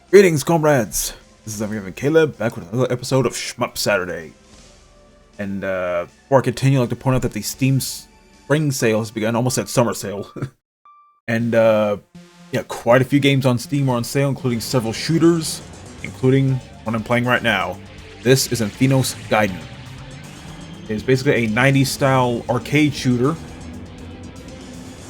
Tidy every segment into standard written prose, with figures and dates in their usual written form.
Greetings, comrades! This is everyone Caleb, back with another episode of SHMUP Saturday. And before I continue, I'd like to point out that the Steam Spring Sale has begun, almost at summer sale. And yeah, quite a few games on Steam are on sale, including several shooters, including one I'm playing right now. This is Infinos Gaiden. It is basically a 90s style arcade shooter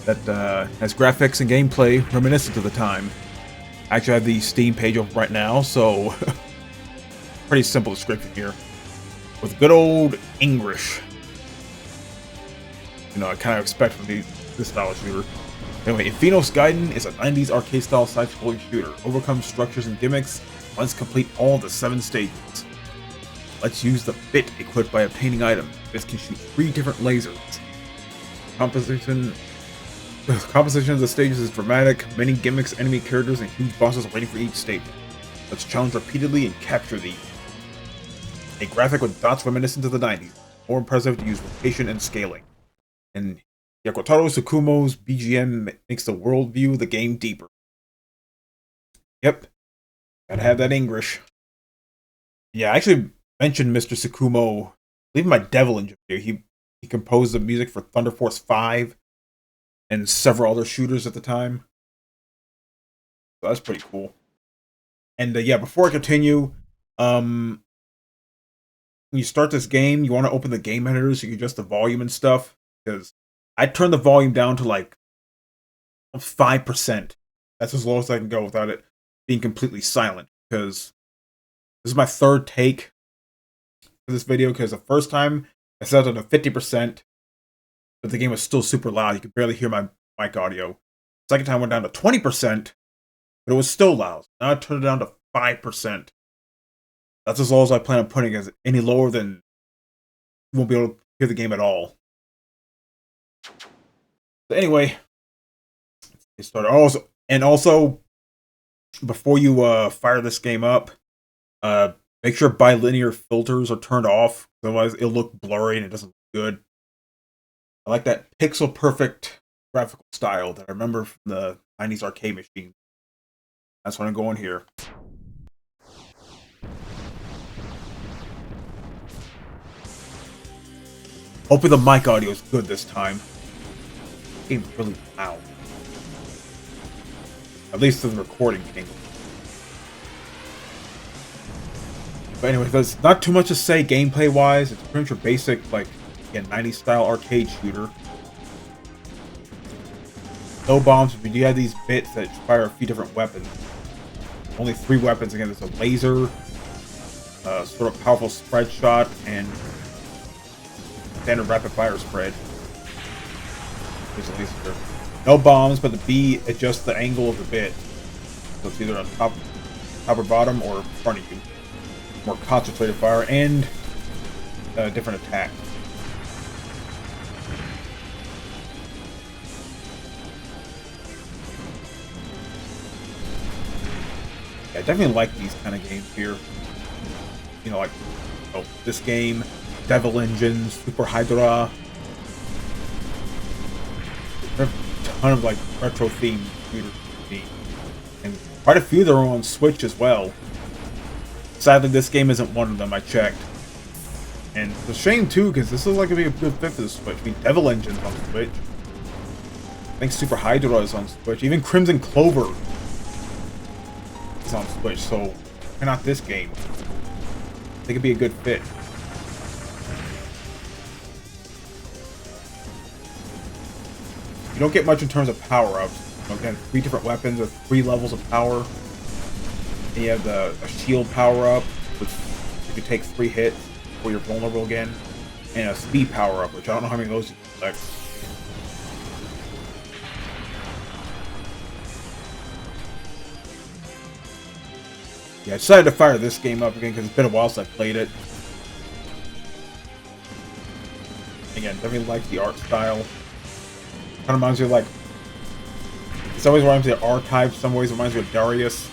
that has graphics and gameplay reminiscent of the time. Actually, I have the Steam page open right now, so pretty simple description here. With good old English. You know, I kind of expect from this style of shooter. Anyway, Infinos Gaiden is a 90s arcade-style side-scrolling shooter. Overcome structures and gimmicks, must complete all the 7 stages. Let's use the bit equipped by obtaining items. This can shoot 3 different lasers. The composition of the stages is dramatic, many gimmicks, enemy characters, and huge bosses waiting for each stage. Let's challenge repeatedly and capture these. A graphic with dots reminiscent of the 90s. More impressive to use rotation and scaling. And Yakotaro Tsukumo's BGM makes the worldview of the game deeper. Yep. Gotta have that English. Yeah, I actually mentioned Mr. Tsukumo. I believe my Devil Engine here. He composed the music for Thunder Force 5 and several other shooters at the time. So that's pretty cool. And yeah, before I continue, when you start this game, you want to open the game editor so you can adjust the volume and stuff. Because I turned the volume down to like 5%. That's as low as I can go without it being completely silent. Because this is my third take for this video. Because the first time I set it to 50%. But the game was still super loud. You could barely hear my mic audio. Second time I went down to 20%, but it was still loud. Now I turned it down to 5%. That's as low as I plan on putting it. Any lower than you won't be able to hear the game at all. But anyway, it started. Also, before you fire this game up, make sure bilinear filters are turned off. Otherwise, it'll look blurry and it doesn't look good. I like that pixel perfect graphical style that I remember from the 90s arcade machine. That's what I'm going here. Hopefully the mic audio is good this time. The game's really loud. At least to the recording thing. But anyway, there's not too much to say gameplay wise. It's pretty much your basic, like, 90s style arcade shooter. No bombs, but you do have these bits that fire a few different weapons. Only 3 weapons. Again, there's a laser, sort of powerful spread shot, and standard rapid fire spread. There's a laser. No bombs, but the B adjusts the angle of the bit. So it's either on top or bottom or in front of you. More concentrated fire and different attack. I definitely like these kind of games here. You know, like this game, Devil Engine, Super Hydra. There's a ton of like retro themed shooters, and quite a few that are on Switch as well. Sadly, this game isn't one of them. I checked, and it's a shame too because this is like gonna be a good fit for the Switch. I mean, Devil Engine's on Switch. I think Super Hydra is on Switch. Even Crimson Clover on Switch, so why not this game? I think it'd be a good fit. You don't get much in terms of power-ups. Again, 3 different weapons with 3 levels of power. And you have a shield power-up, which if you take 3 hits before you're vulnerable again, and a speed power-up, which I don't know how many of those you can select. Yeah, I decided to fire this game up again because it's been a while since I played it. Again, definitely like the art style. Kind of reminds me of like... In some ways it reminds me of Archive, some ways it reminds me of Darius.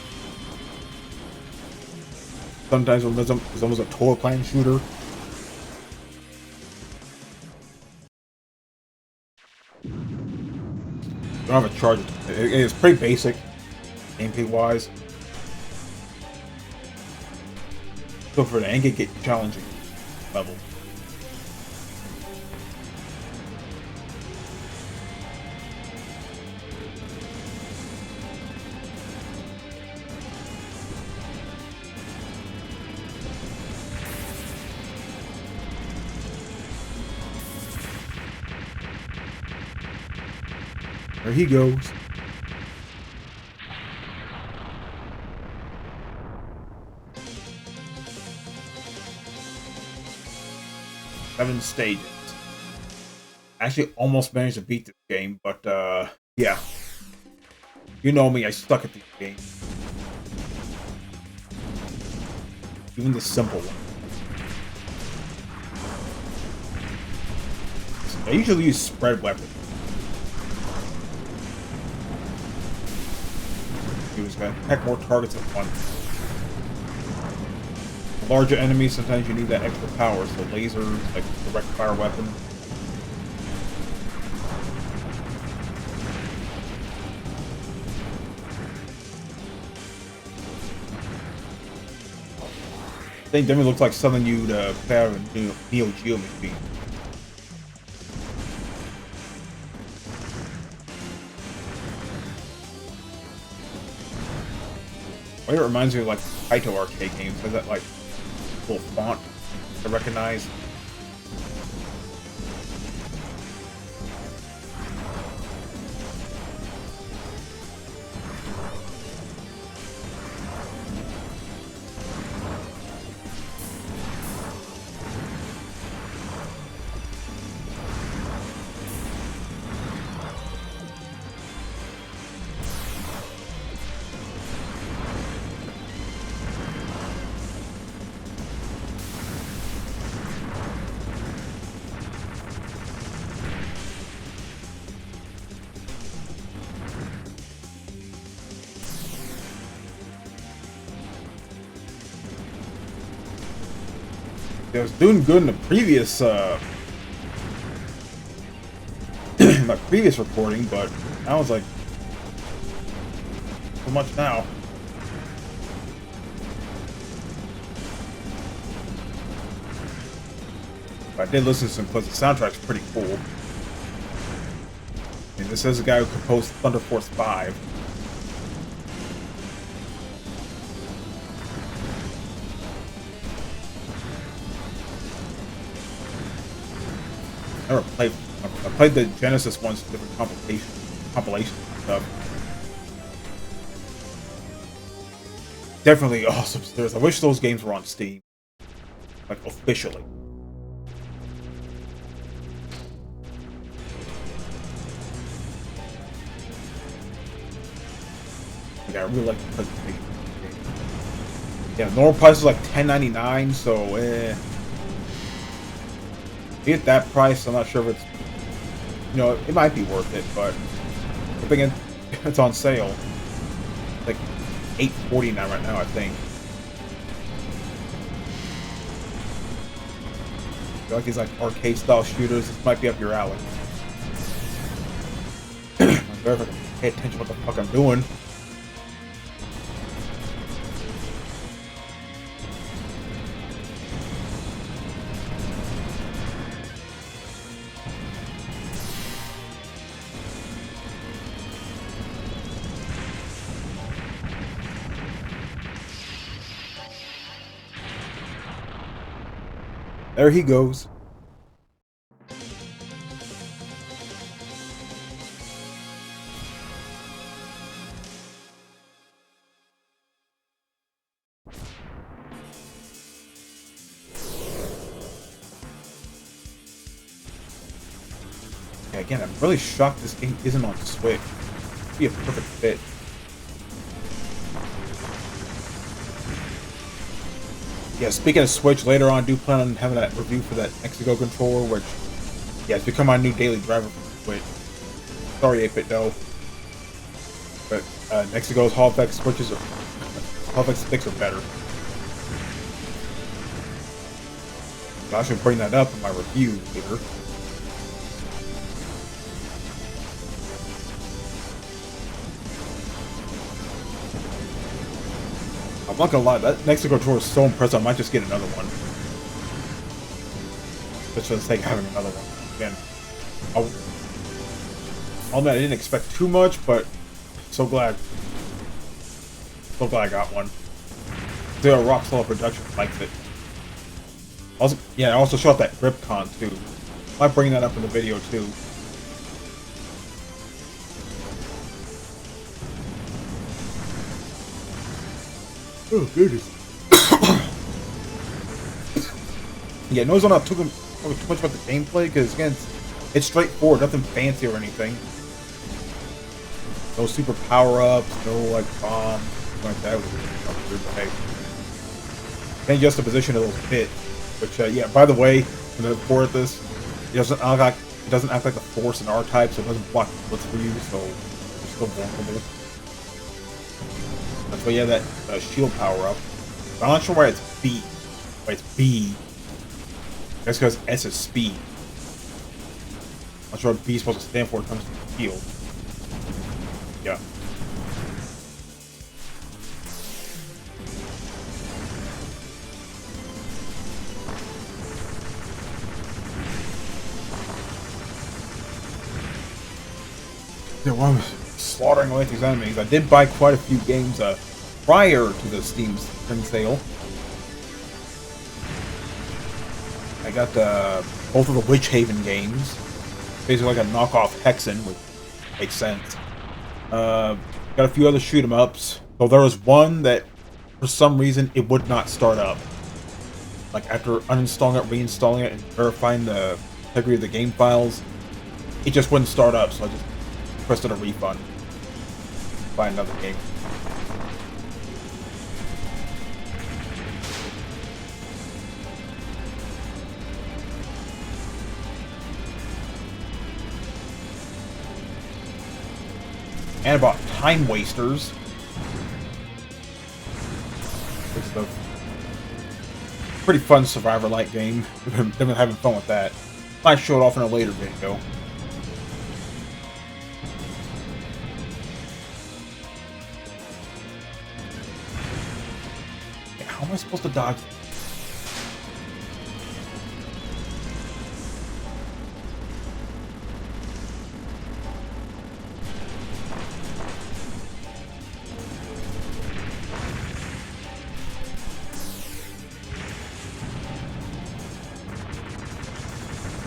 Sometimes it's almost a total plan shooter. Don't have a charge. It's pretty basic, gameplay wise. So for the end, get challenging level. There he goes. Seven stages. Actually, almost managed to beat this game, but yeah. You know me, I suck at these games. Even the simple one. I usually use spread weapons. He was gonna attack more targets at once. Larger enemies, sometimes you need that extra power, so lasers, like direct fire weapon. Thing definitely looks like something you'd play out of a Neo Geo machine. It reminds me of like Kaito arcade games. Has that like little font to recognize? I was doing good in the previous my previous recording, but I was like so much now. But I did listen to some because the soundtrack's pretty cool. And this is a guy who composed Thunder Force 5. I played the Genesis ones for different compilations and stuff. Definitely awesome. I wish those games were on Steam, like officially. Yeah, I really like the presentation. Yeah, normal price is like $10.99, so at that price, I'm not sure if it's, you know, it might be worth it, but I think it's on sale. It's like $8.49 right now, I think. I feel like these like arcade style shooters, this might be up your alley. I'm better if I can pay attention to what the fuck I'm doing. There he goes. Yeah, again, I'm really shocked this game isn't on Switch. It'd be a perfect fit. Yeah, speaking of Switch, later on I do plan on having that review for that Nexigo controller, which, yeah, it's become my new daily driver for Switch. Sorry, 8-bit though. But Nexigo's Hall effect switches Hall effect sticks are better. So I should bring that up in my review later. I'm not gonna lie, that Nexus controller is so impressive, I might just get another one. Just for the sake of having another one. Again, I'll admit I didn't expect too much, but so glad. So glad I got one. Zero Rock Solid Production likes it. Also, yeah, I also showed up that GripCon too. Might bring that up in the video too. Oh goodness. Yeah, notice I'm not talking too much about the gameplay because again, it's straightforward, nothing fancy or anything. No super power-ups, no like bombs, like that. Hey, and just the position of those pit, which yeah. By the way, when I record this, it doesn't act like the Force in R-Type, so it doesn't block bullets for you, so you're still vulnerable. That's why you have that shield power-up. I'm not sure why it's B. Why it's B. That's because S is speed. I'm not sure what B is supposed to stand for when it comes to the shield. Yeah. Yeah, while I was slaughtering away these enemies, I did buy quite a few games prior to the Steam Spring Sale. I got both of the Witch Haven games, basically like a knockoff Hexen, which makes sense. Got a few other shoot 'em ups, though there was one that, for some reason, it would not start up. Like after uninstalling it, reinstalling it, and verifying the integrity of the game files, it just wouldn't start up. So I just requested a refund. Buy another game. And about Time Wasters, which is a pretty fun survivor-like game. I've been having fun with that. Might show it off in a later video. Yeah, how am I supposed to dodge this?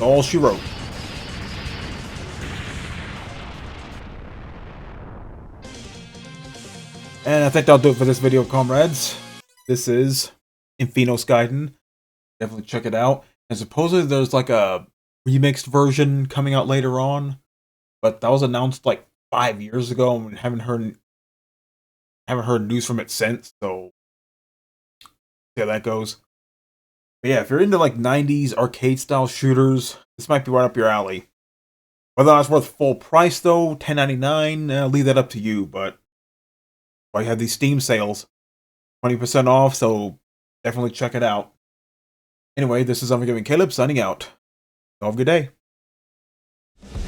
All she wrote. And I think that'll do it for this video, comrades. This is Infinos Gaiden. Definitely check it out. And supposedly there's like a remixed version coming out later on, but that was announced like 5 years ago, and haven't heard news from it since. So see how that goes. But yeah, if you're into like 90s arcade style shooters, this might be right up your alley. Whether or not it's worth full price though, $10.99, I'll leave that up to you. But while you have these Steam sales, 20% off, so definitely check it out. Anyway, this is Unforgiving Caleb signing out. Have a good day.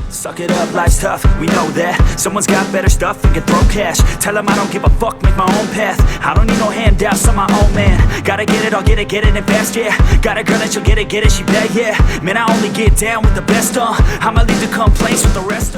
Suck it up, life's tough, we know that. Someone's got better stuff and can throw cash. Tell them I don't give a fuck, make my own path. I don't need no handouts, I'm my own man. Gotta get it, I'll get it in fast, yeah. Got a girl and she'll get it, she bad, yeah. Man, I only get down with the best, I'ma leave the complaints with the rest,